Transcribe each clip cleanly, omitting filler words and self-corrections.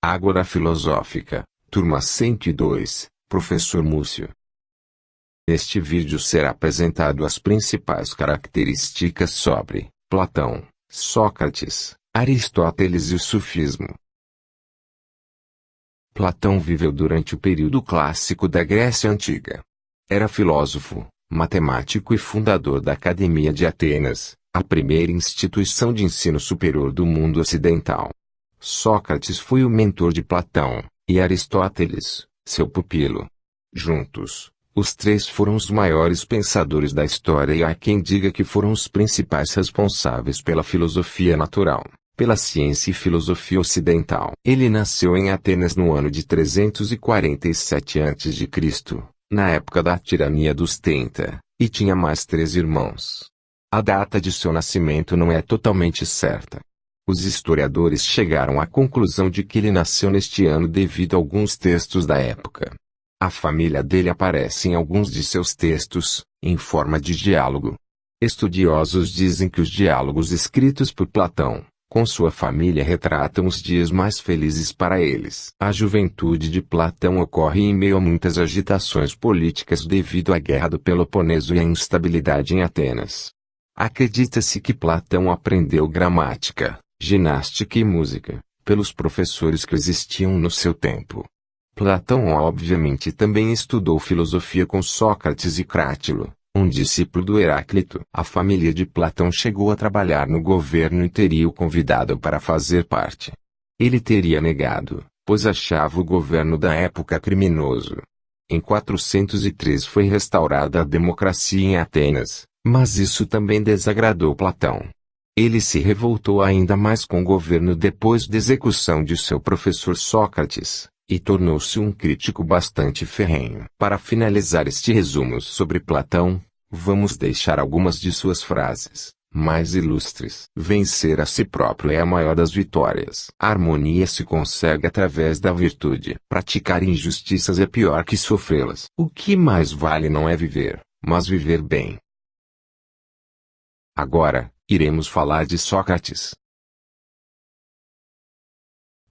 Ágora Filosófica, turma 102, Professor Múcio. Neste vídeo será apresentado as principais características sobre Platão, Sócrates, Aristóteles e o sufismo. Platão viveu durante o período clássico da Grécia Antiga. Era filósofo, matemático e fundador da Academia de Atenas, a primeira instituição de ensino superior do mundo ocidental. Sócrates foi o mentor de Platão, e Aristóteles, seu pupilo. Juntos, os três foram os maiores pensadores da história e há quem diga que foram os principais responsáveis pela filosofia natural, pela ciência e filosofia ocidental. Ele nasceu em Atenas no ano de 347 a.C., na época da tirania dos Tenta, e tinha mais 3 irmãos. A data de seu nascimento não é totalmente certa. Os historiadores chegaram à conclusão de que ele nasceu neste ano devido a alguns textos da época. A família dele aparece em alguns de seus textos, em forma de diálogo. Estudiosos dizem que os diálogos escritos por Platão, com sua família retratam os dias mais felizes para eles. A juventude de Platão ocorre em meio a muitas agitações políticas devido à Guerra do Peloponeso e à instabilidade em Atenas. Acredita-se que Platão aprendeu gramática, ginástica e música, pelos professores que existiam no seu tempo. Platão obviamente também estudou filosofia com Sócrates e Crátilo, um discípulo do Heráclito. A família de Platão chegou a trabalhar no governo e teria o convidado para fazer parte. Ele teria negado, pois achava o governo da época criminoso. Em 403 foi restaurada a democracia em Atenas, mas isso também desagradou Platão. Ele se revoltou ainda mais com o governo depois da execução de seu professor Sócrates, e tornou-se um crítico bastante ferrenho. Para finalizar este resumo sobre Platão, vamos deixar algumas de suas frases mais ilustres. Vencer a si próprio é a maior das vitórias. A harmonia se consegue através da virtude. Praticar injustiças é pior que sofrê-las. O que mais vale não é viver, mas viver bem. Agora, iremos falar de Sócrates.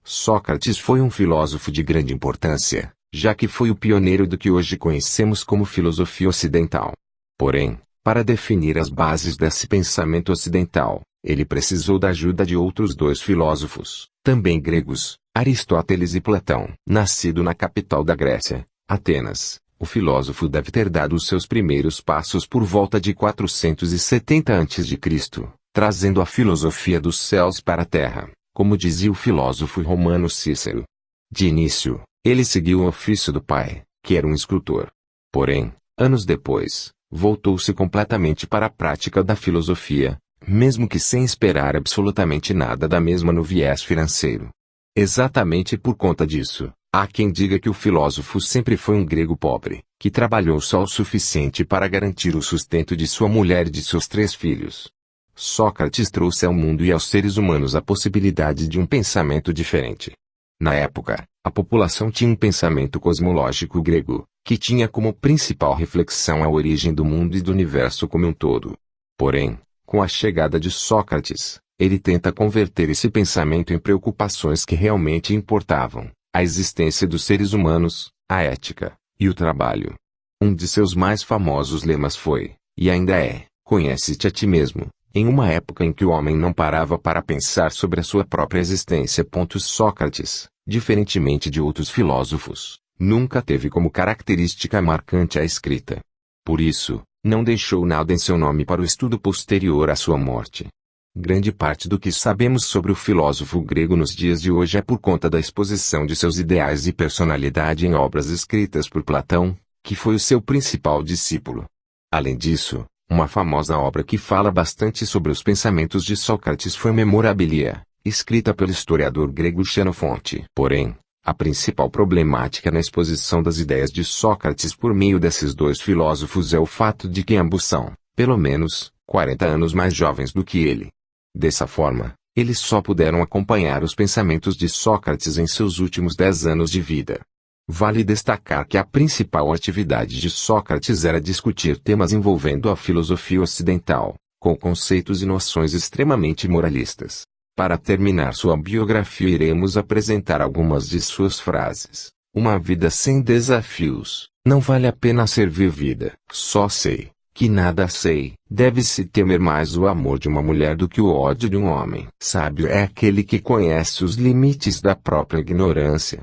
Sócrates foi um filósofo de grande importância, já que foi o pioneiro do que hoje conhecemos como filosofia ocidental. Porém, para definir as bases desse pensamento ocidental, ele precisou da ajuda de outros 2 filósofos, também gregos, Aristóteles e Platão. Nascido na capital da Grécia, Atenas, o filósofo deve ter dado os seus primeiros passos por volta de 470 a.C., trazendo a filosofia dos céus para a terra, como dizia o filósofo romano Cícero. De início, ele seguiu o ofício do pai, que era um escultor. Porém, anos depois, voltou-se completamente para a prática da filosofia, mesmo que sem esperar absolutamente nada da mesma no viés financeiro. Exatamente por conta disso, há quem diga que o filósofo sempre foi um grego pobre, que trabalhou só o suficiente para garantir o sustento de sua mulher e de seus 3 filhos. Sócrates trouxe ao mundo e aos seres humanos a possibilidade de um pensamento diferente. Na época, a população tinha um pensamento cosmológico grego, que tinha como principal reflexão a origem do mundo e do universo como um todo. Porém, com a chegada de Sócrates, ele tenta converter esse pensamento em preocupações que realmente importavam: a existência dos seres humanos, a ética, e o trabalho. Um de seus mais famosos lemas foi, e ainda é, conhece-te a ti mesmo. Em uma época em que o homem não parava para pensar sobre a sua própria existência. Sócrates, diferentemente de outros filósofos, nunca teve como característica marcante a escrita. Por isso, não deixou nada em seu nome para o estudo posterior à sua morte. Grande parte do que sabemos sobre o filósofo grego nos dias de hoje é por conta da exposição de seus ideais e personalidade em obras escritas por Platão, que foi o seu principal discípulo. Além disso, uma famosa obra que fala bastante sobre os pensamentos de Sócrates foi Memorabilia, escrita pelo historiador grego Xenofonte. Porém, a principal problemática na exposição das ideias de Sócrates por meio desses 2 filósofos é o fato de que ambos são, pelo menos, 40 anos mais jovens do que ele. Dessa forma, eles só puderam acompanhar os pensamentos de Sócrates em seus últimos 10 anos de vida. Vale destacar que a principal atividade de Sócrates era discutir temas envolvendo a filosofia ocidental, com conceitos e noções extremamente moralistas. Para terminar sua biografia, iremos apresentar algumas de suas frases. Uma vida sem desafios não vale a pena ser vivida. Só sei que nada sei. Deve-se temer mais o amor de uma mulher do que o ódio de um homem. Sábio é aquele que conhece os limites da própria ignorância.